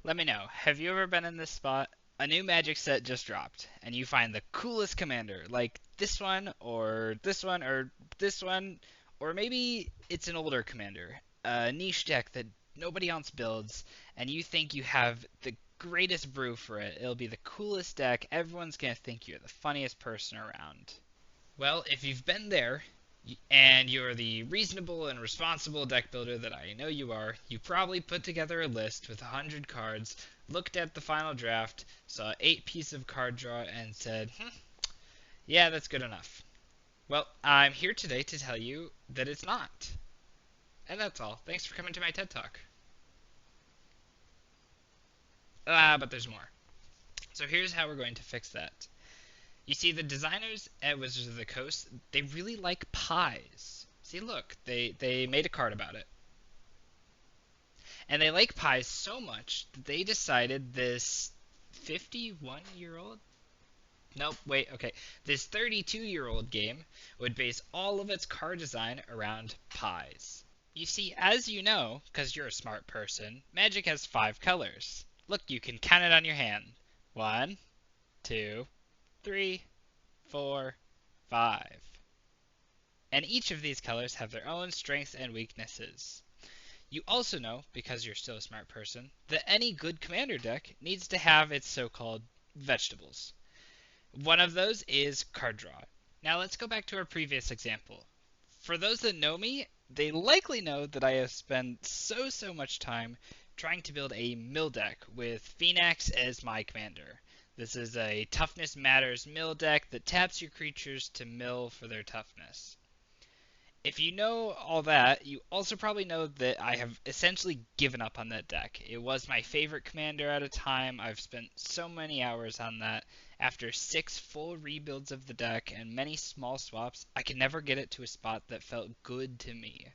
Let me know, have you ever been in this spot? A new magic set just dropped, and you find the coolest commander, like this one, or this one, or this one, or maybe it's an older commander, a niche deck that nobody else builds, and you think you have the greatest brew for it. It'll be the coolest deck, everyone's gonna think you're the funniest person around. Well, if you've been there, and you're the reasonable and responsible deck builder that I know you are, you probably put together a list with 100 cards, looked at the final draft, saw 8 pieces of card draw, and said, yeah, that's good enough. Well, I'm here today to tell you that it's not. And that's all. Thanks for coming to my TED Talk. But there's more. So here's how we're going to fix that. You see, the designers at Wizards of the Coast, they really like pies. See, look, they made a card about it. And they like pies so much that they decided this 51-year-old? Nope, wait, okay. This 32-year-old game would base all of its card design around pies. You see, as you know, because you're a smart person, Magic has 5 colors. Look, you can count it on your hand. 1, 2, 3, 4, 5. And each of these colors have their own strengths and weaknesses. You also know, because you're still a smart person, that any good commander deck needs to have its so-called vegetables. One of those is card draw. Now let's go back to our previous example. For those that know me, they likely know that I have spent so much time trying to build a mill deck with Phoenix as my commander. This is a Toughness Matters mill deck that taps your creatures to mill for their toughness. If you know all that, you also probably know that I have essentially given up on that deck. It was my favorite commander at a time. I've spent so many hours on that. After 6 full rebuilds of the deck and many small swaps, I could never get it to a spot that felt good to me.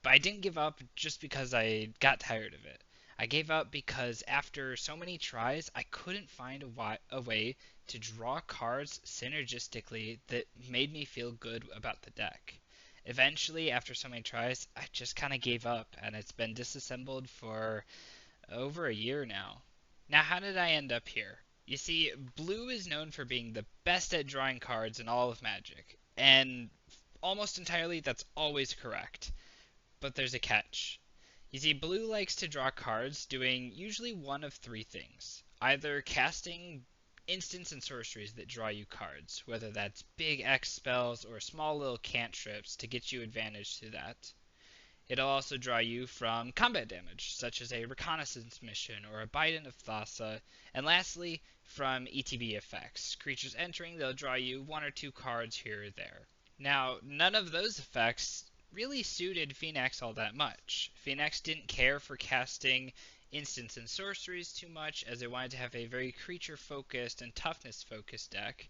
But I didn't give up just because I got tired of it. I gave up because after so many tries, I couldn't find a way to draw cards synergistically that made me feel good about the deck. Eventually, after so many tries, I just kind of gave up, and it's been disassembled for over a year now. Now, how did I end up here? You see, blue is known for being the best at drawing cards in all of Magic, and almost entirely that's always correct. But there's a catch. You see, blue likes to draw cards doing usually one of 3 things. Either casting instants and sorceries that draw you cards, whether that's big X spells or small little cantrips to get you advantage to that. It'll also draw you from combat damage, such as a reconnaissance mission or a Bident of Thassa, and lastly, from ETB effects. Creatures entering, they'll draw you 1 or 2 cards here or there. Now, none of those effects really suited Phoenix all that much. Phoenix didn't care for casting instants and sorceries too much, as it wanted to have a very creature-focused and toughness-focused deck.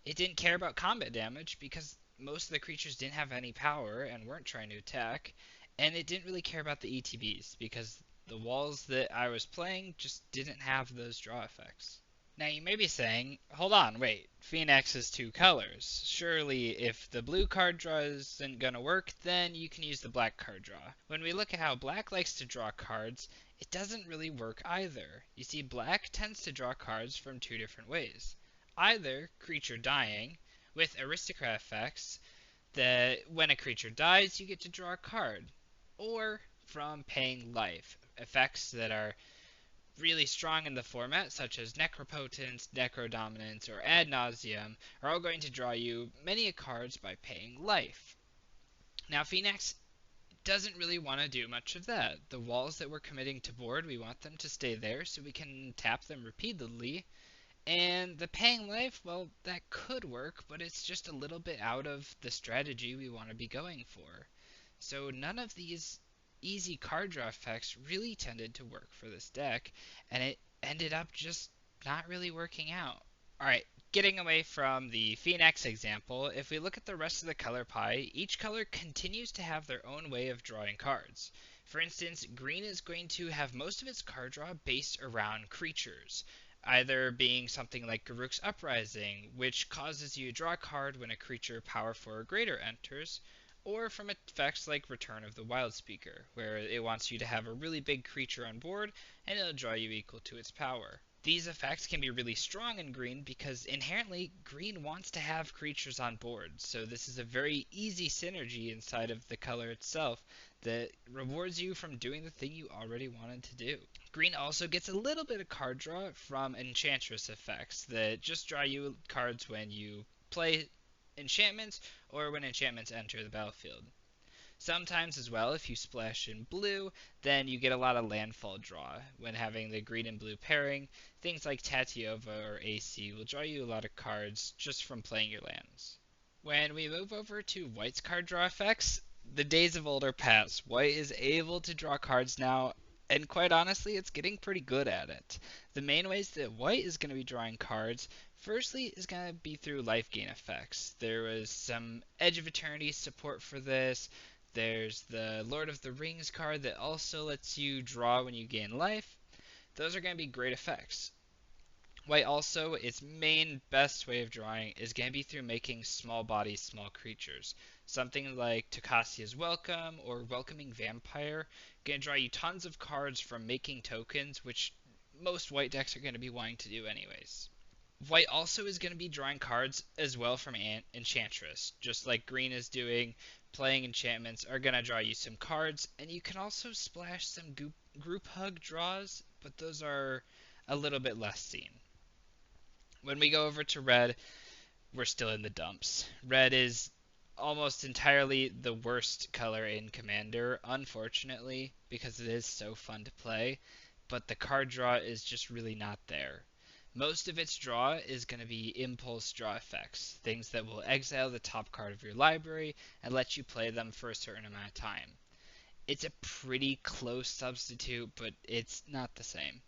It didn't care about combat damage because most of the creatures didn't have any power and weren't trying to attack, and it didn't really care about the ETBs because the walls that I was playing just didn't have those draw effects. Now you may be saying, hold on, wait, Phoenix is 2 colors. Surely if the blue card draw isn't gonna work, then you can use the black card draw. When we look at how black likes to draw cards, it doesn't really work either. You see, black tends to draw cards from 2 different ways. Either creature dying, with aristocrat effects, that when a creature dies, you get to draw a card. Or from paying life, effects that are really strong in the format, such as Necropotence, Necrodominance, or Ad Nauseam, are all going to draw you many cards by paying life. Now, Phoenix doesn't really want to do much of that. The walls that we're committing to board, we want them to stay there so we can tap them repeatedly. And the paying life, well, that could work, but it's just a little bit out of the strategy we want to be going for. So none of these easy card draw effects really tended to work for this deck, and it ended up just not really working out. Alright, getting away from the Phoenix example, if we look at the rest of the color pie, each color continues to have their own way of drawing cards. For instance, green is going to have most of its card draw based around creatures, either being something like Garruk's Uprising, which causes you to draw a card when a creature power 4 or greater enters, or from effects like Return of the Wild Speaker, where it wants you to have a really big creature on board and it'll draw you equal to its power. These effects can be really strong in green because inherently green wants to have creatures on board, so this is a very easy synergy inside of the color itself that rewards you from doing the thing you already wanted to do. Green also gets a little bit of card draw from Enchantress effects that just draw you cards when you play enchantments or when enchantments enter the battlefield. Sometimes as well, if you splash in blue, then you get a lot of landfall draw. When having the green and blue pairing, things like Tatiova or AC will draw you a lot of cards just from playing your lands. When we move over to White's card draw effects, the days of old are past. White is able to draw cards now, and quite honestly, it's getting pretty good at it. The main ways that White is going to be drawing cards, firstly, is going to be through life gain effects. There was some Edge of Eternity support for this. There's the Lord of the Rings card that also lets you draw when you gain life. Those are going to be great effects. White also, its main best way of drawing is going to be through making small bodies, small creatures. Something like Tokasia's Welcome or Welcoming Vampire going to draw you tons of cards from making tokens, which most white decks are going to be wanting to do anyways. White also is going to be drawing cards as well from Enchantress. Just like green is doing, playing enchantments are going to draw you some cards, and you can also splash some group hug draws, but those are a little bit less seen. When we go over to red, we're still in the dumps. Red is almost entirely the worst color in Commander, unfortunately, because it is so fun to play, but the card draw is just really not there. Most of its draw is going to be impulse draw effects, things that will exile the top card of your library and let you play them for a certain amount of time. It's a pretty close substitute, but it's not the same.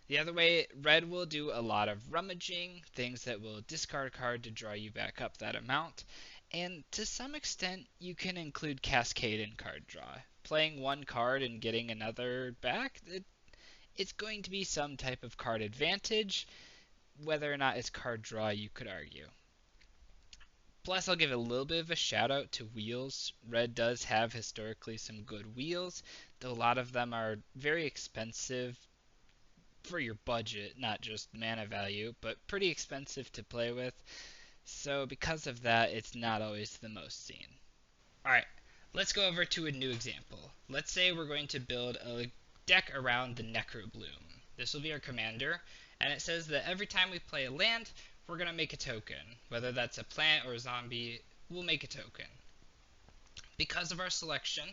The other way, red will do a lot of rummaging, things that will discard a card to draw you back up that amount, and to some extent you can include cascade in card draw. Playing one card and getting another back, it's going to be some type of card advantage. Whether or not it's card draw, you could argue. Plus, I'll give a little bit of a shout out to wheels. Red does have historically some good wheels, though a lot of them are very expensive for your budget, not just mana value, but pretty expensive to play with. So because of that, it's not always the most seen. Alright, let's go over to a new example. Let's say we're going to build a deck around the Necrobloom. This will be our commander, and it says that every time we play a land, we're going to make a token. Whether that's a plant or a zombie, we'll make a token. Because of our selection,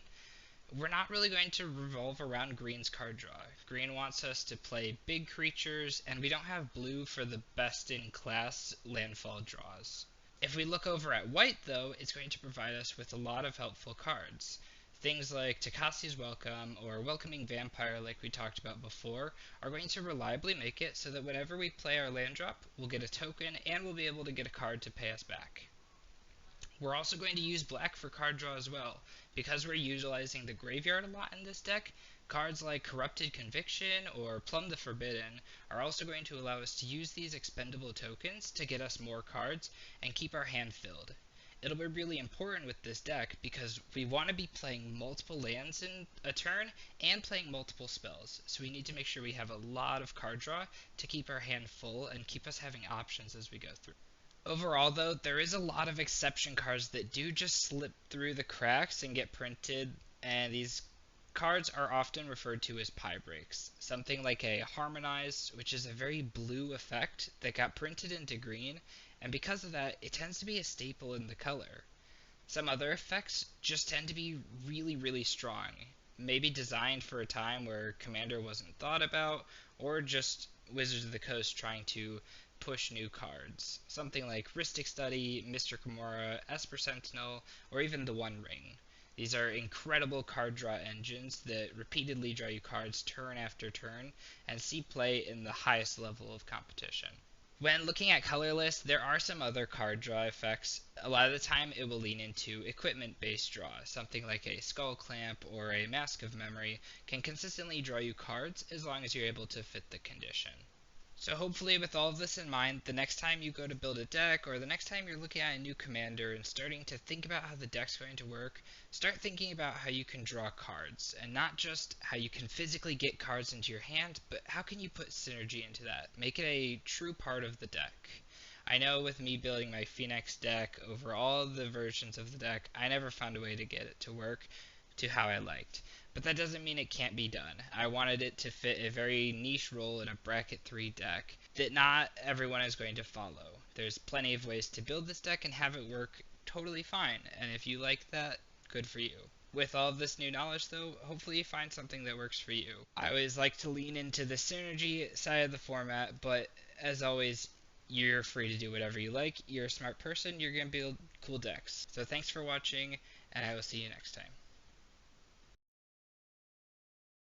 we're not really going to revolve around green's card draw. Green wants us to play big creatures, and we don't have blue for the best-in-class landfall draws. If we look over at white, though, it's going to provide us with a lot of helpful cards. Things like Tokasia's Welcome or Welcoming Vampire, like we talked about before, are going to reliably make it so that whenever we play our land drop, we'll get a token and we'll be able to get a card to pay us back. We're also going to use black for card draw as well. Because we're utilizing the graveyard a lot in this deck, cards like Corrupted Conviction or Plumb the Forbidden are also going to allow us to use these expendable tokens to get us more cards and keep our hand filled. It'll be really important with this deck because we want to be playing multiple lands in a turn and playing multiple spells, so we need to make sure we have a lot of card draw to keep our hand full and keep us having options as we go through. Overall, though, there is a lot of exception cards that do just slip through the cracks and get printed, and these cards are often referred to as pie breaks. Something like a Harmonize, which is a very blue effect that got printed into green, and because of that, it tends to be a staple in the color. Some other effects just tend to be really, really strong. Maybe designed for a time where Commander wasn't thought about, or just Wizards of the Coast trying to push new cards. Something like Rhystic Study, Mr. Kimura, Esper Sentinel, or even the One Ring. These are incredible card draw engines that repeatedly draw you cards turn after turn and see play in the highest level of competition. When looking at color lists, there are some other card draw effects. A lot of the time it will lean into equipment-based draw. Something like a Skull Clamp or a Mask of Memory can consistently draw you cards as long as you're able to fit the condition. So hopefully with all of this in mind, the next time you go to build a deck, or the next time you're looking at a new commander and starting to think about how the deck's going to work, start thinking about how you can draw cards, and not just how you can physically get cards into your hand, but how can you put synergy into that? Make it a true part of the deck. I know with me building my Phoenix deck over all the versions of the deck, I never found a way to get it to work to how I liked. But that doesn't mean it can't be done. I wanted it to fit a very niche role in a bracket 3 deck that not everyone is going to follow. There's plenty of ways to build this deck and have it work totally fine, and if you like that, good for you. With all of this new knowledge, though, hopefully you find something that works for you. I always like to lean into the synergy side of the format, but as always, you're free to do whatever you like. You're a smart person, you're going to build cool decks. So thanks for watching, and I will see you next time.